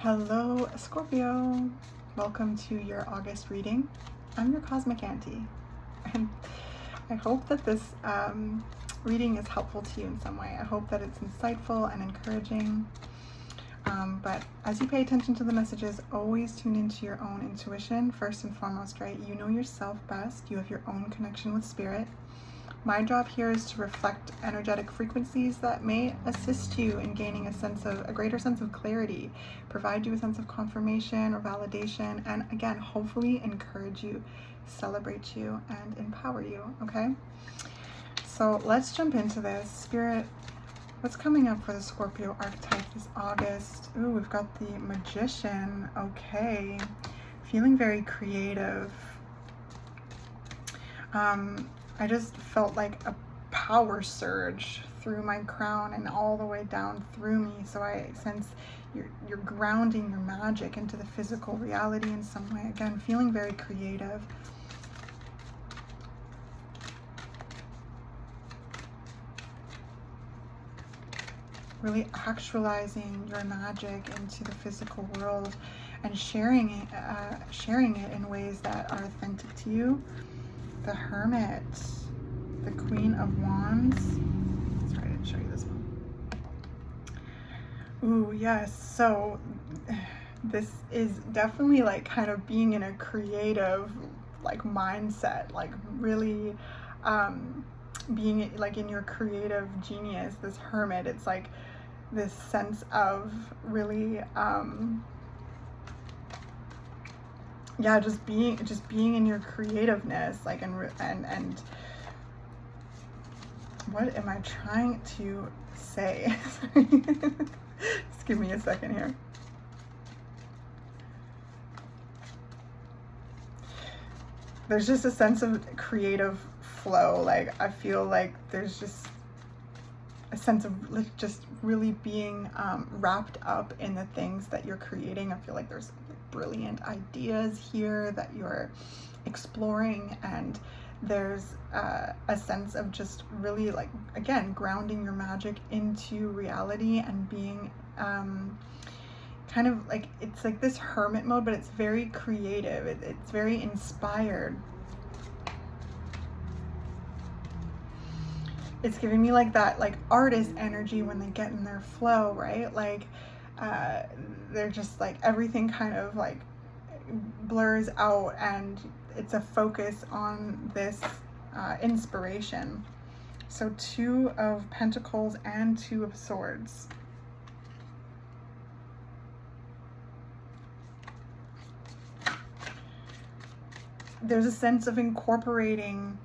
Hello, Scorpio. Welcome to your August reading. I'm your Cosmic Auntie, and I hope that this reading is helpful to you in some way. I hope that it's insightful and encouraging. But as you pay attention to the messages, always tune into your own intuition first and foremost, right? You know yourself best. You have your own connection with spirit. My job here is to reflect energetic frequencies that may assist you in gaining a greater sense of clarity, provide you a sense of confirmation or validation, and again, hopefully encourage you, celebrate you, and empower you, okay? So let's jump into this. Spirit, what's coming up for the Scorpio archetype this August? Ooh, we've got the Magician, okay. Feeling very creative. I just felt like a power surge through my crown and all the way down through me. So I sense you're grounding your magic into the physical reality in some way. Again, feeling very creative. Really actualizing your magic into the physical world and sharing it in ways that are authentic to you. The Hermit, the Queen of Wands. Sorry, I didn't show you this one. Ooh, yes. So this is definitely like kind of being in a creative like mindset, like really being like in your creative genius. This Hermit, it's like this sense of really yeah, just being in your creativeness, like, and what am I trying to say? Just give me a second here. There's just a sense of creative flow. Like, I feel like there's just a sense of like just really being wrapped up in the things that you're creating. I feel like there's brilliant ideas here that you're exploring, and there's a sense of just really, like, again, grounding your magic into reality and being kind of like, it's like this hermit mode, but it's very creative. It's very inspired. It's giving me like that, like, artist energy when they get in their flow, right? Like they're just like, everything kind of like blurs out and it's a focus on this inspiration. So 2 of Pentacles and 2 of Swords. There's a sense of incorporating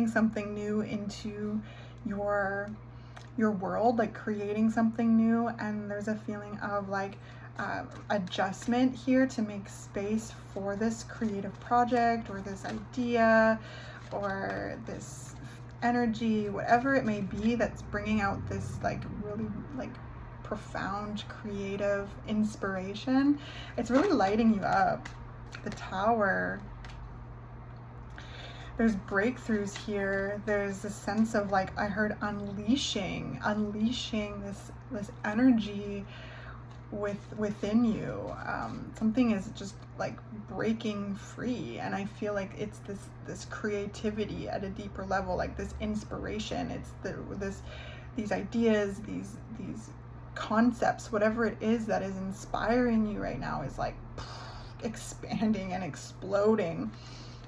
something new into your world, like creating something new, and there's a feeling of like adjustment here to make space for this creative project or this idea or this energy, whatever it may be, that's bringing out this like really like profound creative inspiration. It's really lighting you up. The Tower. There's breakthroughs here. There's a sense of like, I heard unleashing this energy within you. Something is just like breaking free, and I feel like it's this creativity at a deeper level, like this inspiration. It's these ideas, these concepts, whatever it is that is inspiring you right now is like expanding and exploding.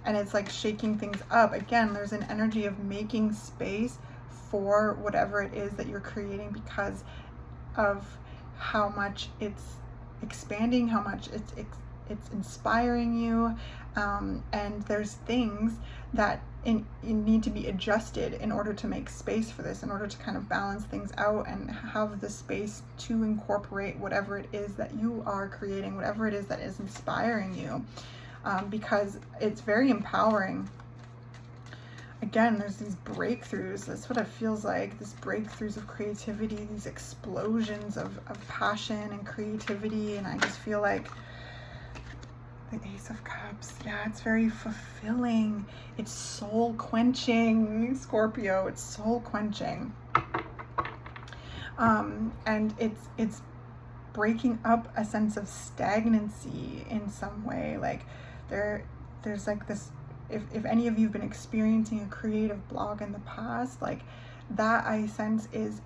And it's like shaking things up. Again, there's an energy of making space for whatever it is that you're creating because of how much it's expanding, how much it's inspiring you. And there's things that need to be adjusted in order to make space for this, in order to kind of balance things out and have the space to incorporate whatever it is that you are creating, whatever it is that is inspiring you. Because it's very empowering. Again, there's these breakthroughs. That's what it feels like. These breakthroughs of creativity, these explosions of passion and creativity. And I just feel like the Ace of Cups. Yeah, it's very fulfilling. It's soul quenching, Scorpio. It's soul quenching. And it's breaking up a sense of stagnancy in some way. Like there's like this, if any of you have been experiencing a creative block in the past, like that I sense is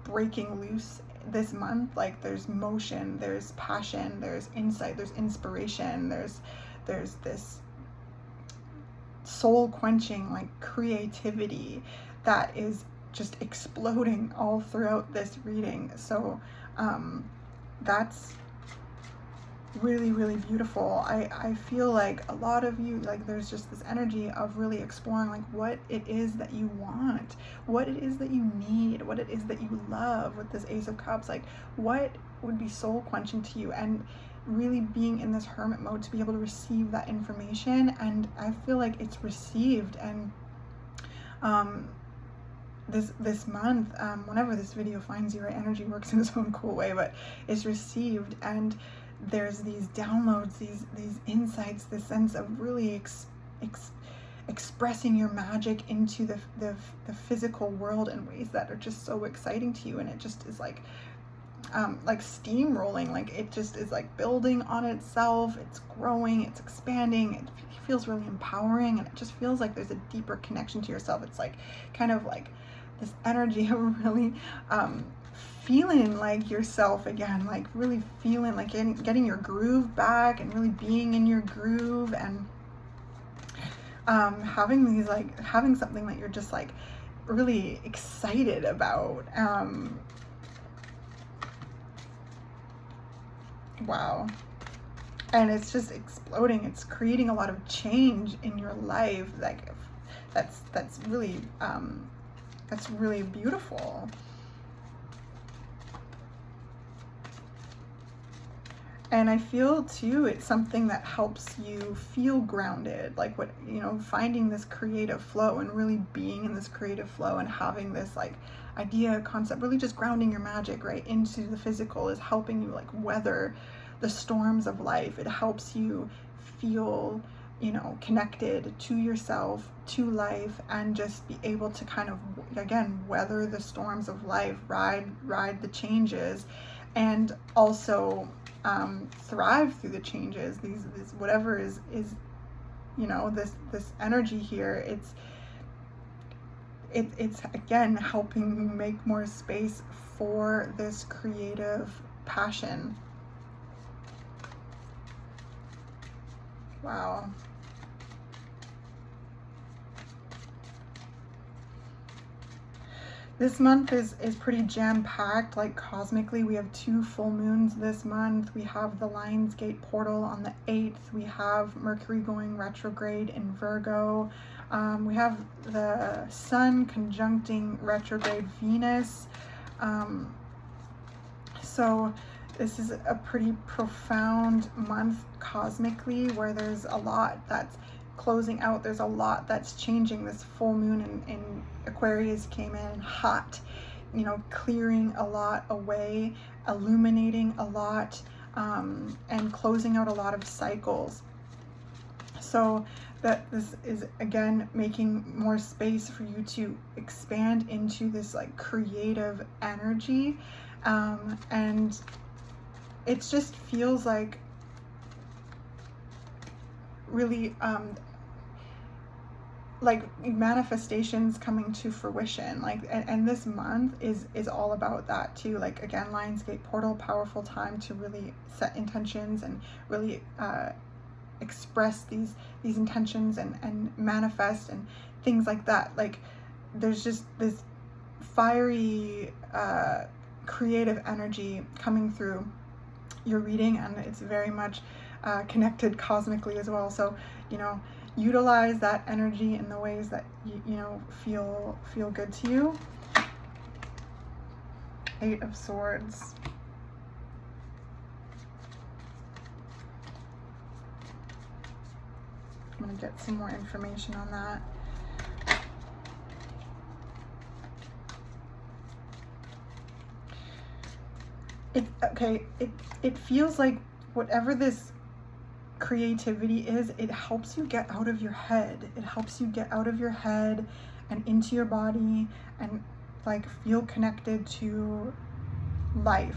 breaking loose this month. Like there's motion, there's passion, there's insight, there's inspiration, there's this soul quenching like creativity that is just exploding all throughout this reading. So that's really, really beautiful. I feel like a lot of you, like there's just this energy of really exploring like what it is that you want, what it is that you need, what it is that you love with this Ace of Cups, like what would be soul quenching to you, and really being in this hermit mode to be able to receive that information. And I feel like it's received. And this month, whenever this video finds you, right, energy works in its own cool way, but it's received, and there's these downloads, these insights, this sense of really expressing your magic into the physical world in ways that are just so exciting to you. And it just is like steamrolling, like it just is like building on itself, it's growing, it's expanding, it feels really empowering, and it just feels like there's a deeper connection to yourself. It's like kind of like this energy of really feeling like yourself again, like really feeling like getting your groove back and really being in your groove, and having something that you're just like really excited about. Wow. And it's just exploding. It's creating a lot of change in your life. Like that's really beautiful. And I feel too, it's something that helps you feel grounded, like what, you know, finding this creative flow and really being in this creative flow and having this like idea, concept, really just grounding your magic right into the physical is helping you like weather the storms of life. It helps you feel, you know, connected to yourself, to life, and just be able to kind of, again, weather the storms of life, ride the changes, and also thrive through the changes. These whatever is you know, this energy here, it's again helping you make more space for this creative passion. Wow. This month is pretty jam-packed. Like cosmically, we have 2 full moons this month. We have the Lionsgate portal on the 8th. We have Mercury going retrograde in Virgo. We have the Sun conjuncting retrograde Venus. So this is a pretty profound month cosmically, where there's a lot that's closing out. There's a lot that's changing. This full moon in Aquarius came in hot, you know, clearing a lot away, illuminating a lot, and closing out a lot of cycles. So that this is again making more space for you to expand into this like creative energy, and it just feels like really like manifestations coming to fruition, like, and this month is all about that too. Like again, Lionsgate portal, powerful time to really set intentions and really express these intentions and manifest and things like that. Like there's just this fiery creative energy coming through your reading, and it's very much connected cosmically as well. So, you know, utilize that energy in the ways that you know feel good to you. 8 of Swords. I'm going to get some more information on that. It feels like whatever this creativity is, it helps you get out of your head. It helps you get out of your head and into your body, and like feel connected to life.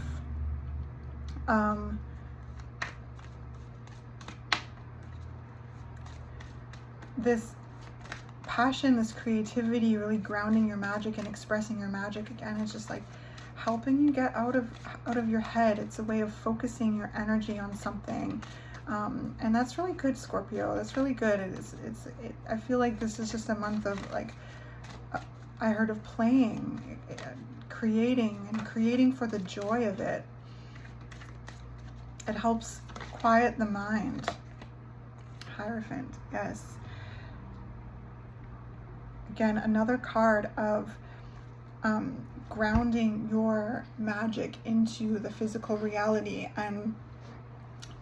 This passion, this creativity, really grounding your magic and expressing your magic, again, is just like helping you get out of your head. It's a way of focusing your energy on something, and that's really good, Scorpio. That's really good. I feel like this is just a month of like, I heard of playing, creating for the joy of it. It helps quiet the mind. Hierophant, yes. Again, another card of grounding your magic into the physical reality, and,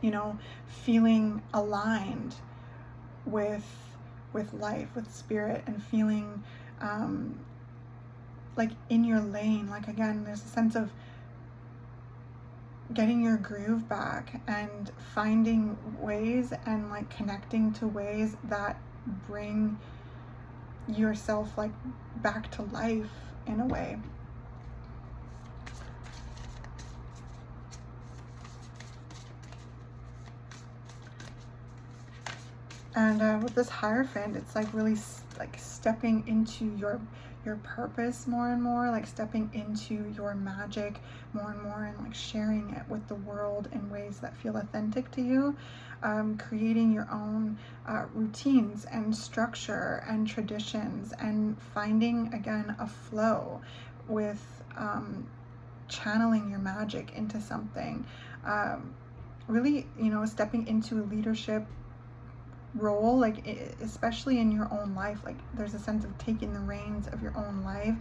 you know, feeling aligned with life, with spirit, and feeling like in your lane. Like, again, there's a sense of getting your groove back and finding ways and like connecting to ways that bring yourself like back to life in a way. And with this Hierophant, it's like really like stepping into your purpose more and more, like stepping into your magic more and more, and like sharing it with the world in ways that feel authentic to you, creating your own routines and structure and traditions, and finding, again, a flow with channeling your magic into something, really, you know, stepping into a leadership role, like especially in your own life. Like, there's a sense of taking the reins of your own life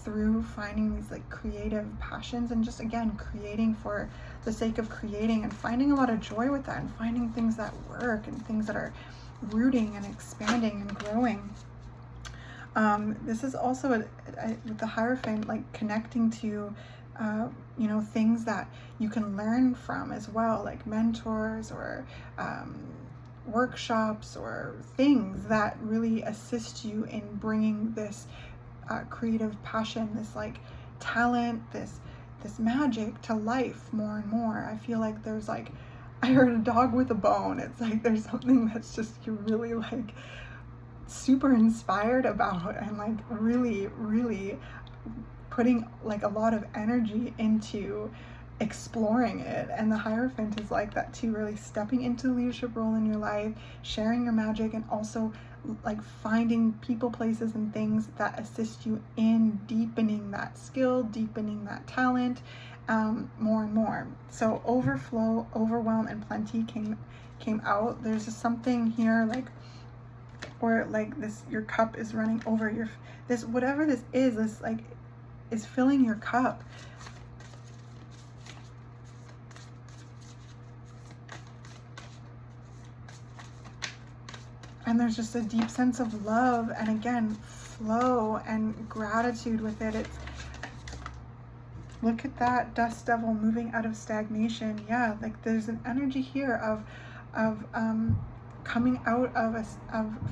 through finding these like creative passions, and just, again, creating for the sake of creating, and finding a lot of joy with that, and finding things that work and things that are rooting and expanding and growing. This is also with the Hierophant, like connecting to you know, things that you can learn from as well, like mentors or workshops or things that really assist you in bringing this creative passion, this like talent, this magic to life more and more. I feel like there's like, I heard a dog with a bone. It's like there's something that's just, you're really like super inspired about, and like really putting like a lot of energy into exploring it. And the Hierophant is like that too, really stepping into the leadership role in your life, sharing your magic, and also like finding people, places, and things that assist you in deepening that skill, deepening that talent, more and more. So overflow, overwhelm, and plenty came out. There's just something here like, or like this, your cup is running over, your this, whatever this like is filling your cup. And there's just a deep sense of love, and, again, flow and gratitude with it. It's, look at that dust devil moving out of stagnation. Yeah, like there's an energy here of coming out of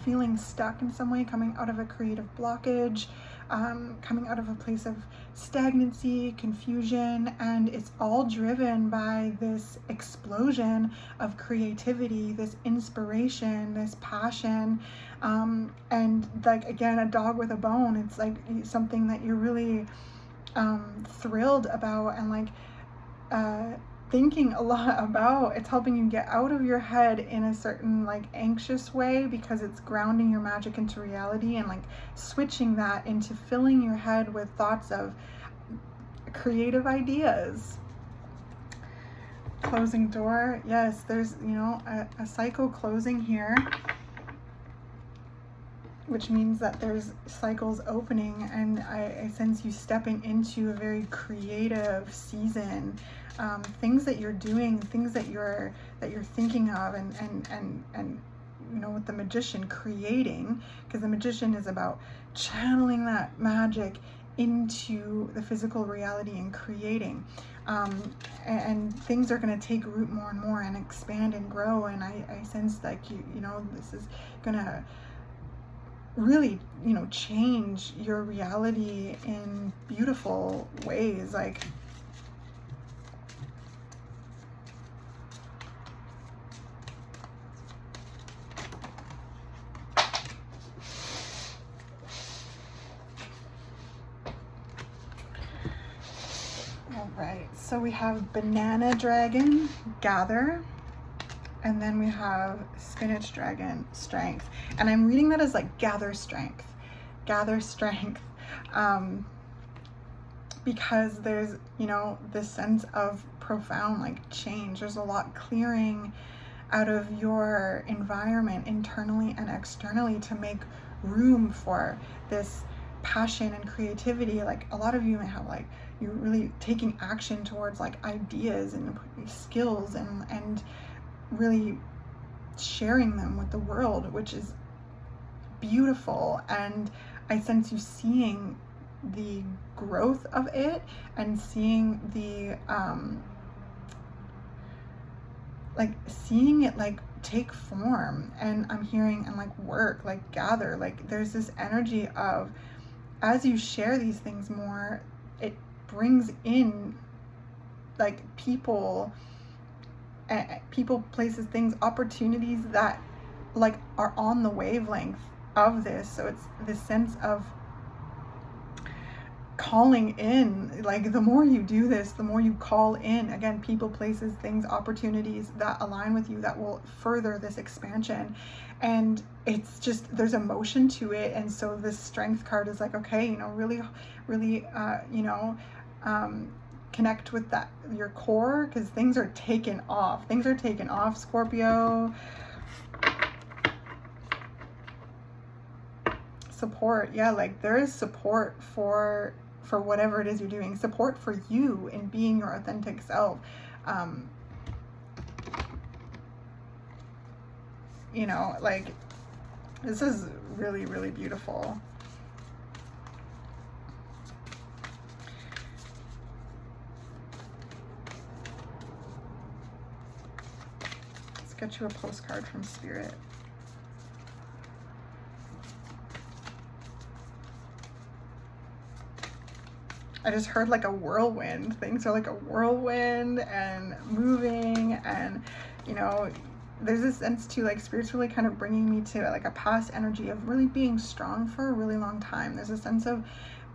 feeling stuck in some way, coming out of a creative blockage, coming out of a place of stagnancy, confusion, and it's all driven by this explosion of creativity, this inspiration, this passion, and like, again, a dog with a bone. It's like something that you're really thrilled about, and like thinking a lot about. It's helping you get out of your head in a certain like anxious way, because it's grounding your magic into reality, and like switching that into filling your head with thoughts of creative ideas. Closing door. Yes, there's, you know, a cycle closing here, which means that there's cycles opening, and I sense you stepping into a very creative season. Things that you're doing, things that you're thinking of, and you know, with the Magician, creating, because the Magician is about channeling that magic into the physical reality and creating, and things are going to take root more and more and expand and grow. And I sense like you know, this is gonna really, you know, change your reality in beautiful ways. Like, All right, so we have banana dragon, gather, and then we have spinach dragon, strength. And I'm reading that as like gather strength, because there's, you know, this sense of profound like change. There's a lot clearing out of your environment internally and externally to make room for this passion and creativity. Like a lot of you may have like, you're really taking action towards like ideas and skills and really sharing them with the world, which is beautiful. And I sense you seeing the growth of it and seeing the like seeing it like take form. And I'm hearing and like work, like gather, like there's this energy of, as you share these things more, it brings in like people, places, things, opportunities that like are on the wavelength of this. So it's this sense of calling in. Like the more you do this, the more you call in, again, people, places, things, opportunities that align with you, that will further this expansion. And it's just, there's emotion to it. And so this strength card is like, okay, you know, really connect with that, your core, because things are taken off. Scorpio. Support, yeah, like there is support for whatever it is you're doing, support for you in being your authentic self. You know, like this is really, really beautiful. Let's get you a postcard from Spirit. I just heard like a whirlwind. Things are like a whirlwind and moving, and you know, there's this sense too, like Spirit's really kind of bringing me to like a past energy of really being strong for a really long time. There's a sense of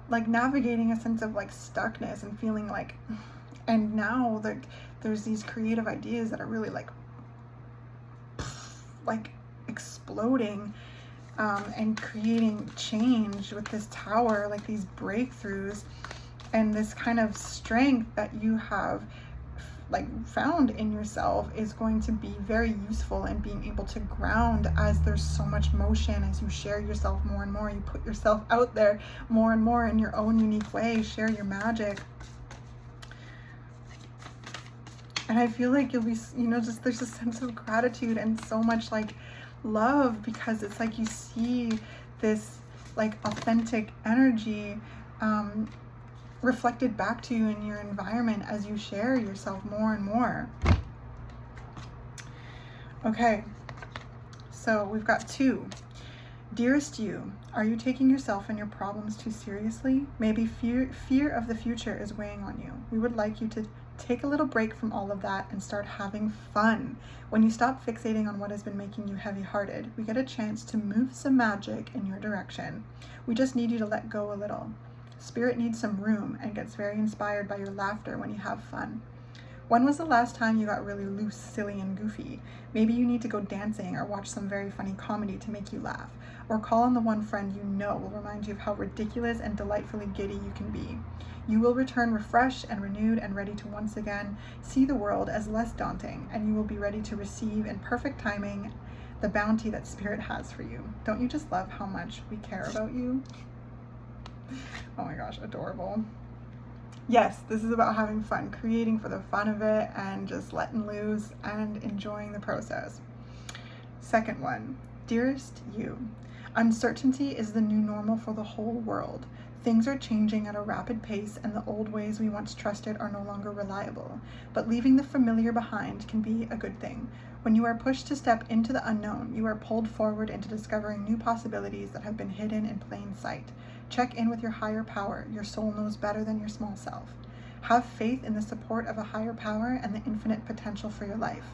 like navigating a sense of like stuckness and feeling like, and now there's these creative ideas that are really like exploding, and creating change with this tower, like these breakthroughs. And this kind of strength that you have like found in yourself is going to be very useful in being able to ground, as there's so much motion, as you share yourself more and more, you put yourself out there more and more in your own unique way, share your magic. And I feel like you'll be, you know, just there's a sense of gratitude and so much like love, because it's like you see this like authentic energy reflected back to you in your environment as you share yourself more and more. Okay, so we've got 2. Dearest you, are you taking yourself and your problems too seriously? Maybe fear of the future is weighing on you. We would like you to take a little break from all of that and start having fun. When you stop fixating on what has been making you heavy-hearted, we get a chance to move some magic in your direction. We just need you to let go a little. Spirit needs some room and gets very inspired by your laughter when you have fun. When was the last time you got really loose, silly, and goofy? Maybe you need to go dancing or watch some very funny comedy to make you laugh. Or call on the one friend you know will remind you of how ridiculous and delightfully giddy you can be. You will return refreshed and renewed and ready to once again see the world as less daunting, and you will be ready to receive in perfect timing the bounty that Spirit has for you. Don't you just love how much we care about you? Oh my gosh, adorable. Yes, this is about having fun, creating for the fun of it, and just letting loose and enjoying the process. Second one, dearest you, uncertainty is the new normal for the whole world. Things are changing at a rapid pace, and the old ways we once trusted are no longer reliable. But leaving the familiar behind can be a good thing. When you are pushed to step into the unknown, you are pulled forward into discovering new possibilities that have been hidden in plain sight. Check in with your higher power. Your soul knows better than your small self. Have faith in the support of a higher power and the infinite potential for your life.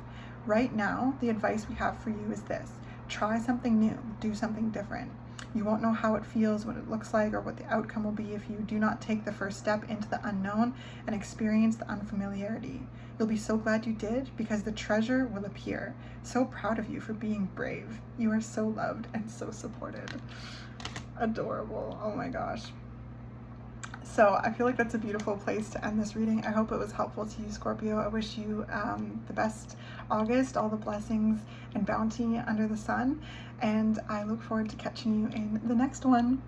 Right now, the advice we have for you is this. Try something new. Do something different. You won't know how it feels, what it looks like, or what the outcome will be if you do not take the first step into the unknown and experience the unfamiliarity. You'll be so glad you did, because the treasure will appear. So proud of you for being brave. You are so loved and so supported. Adorable. Oh my gosh. So I feel like that's a beautiful place to end this reading. I hope it was helpful to you, Scorpio. I wish you the best August, all the blessings and bounty under the sun. And I look forward to catching you in the next one.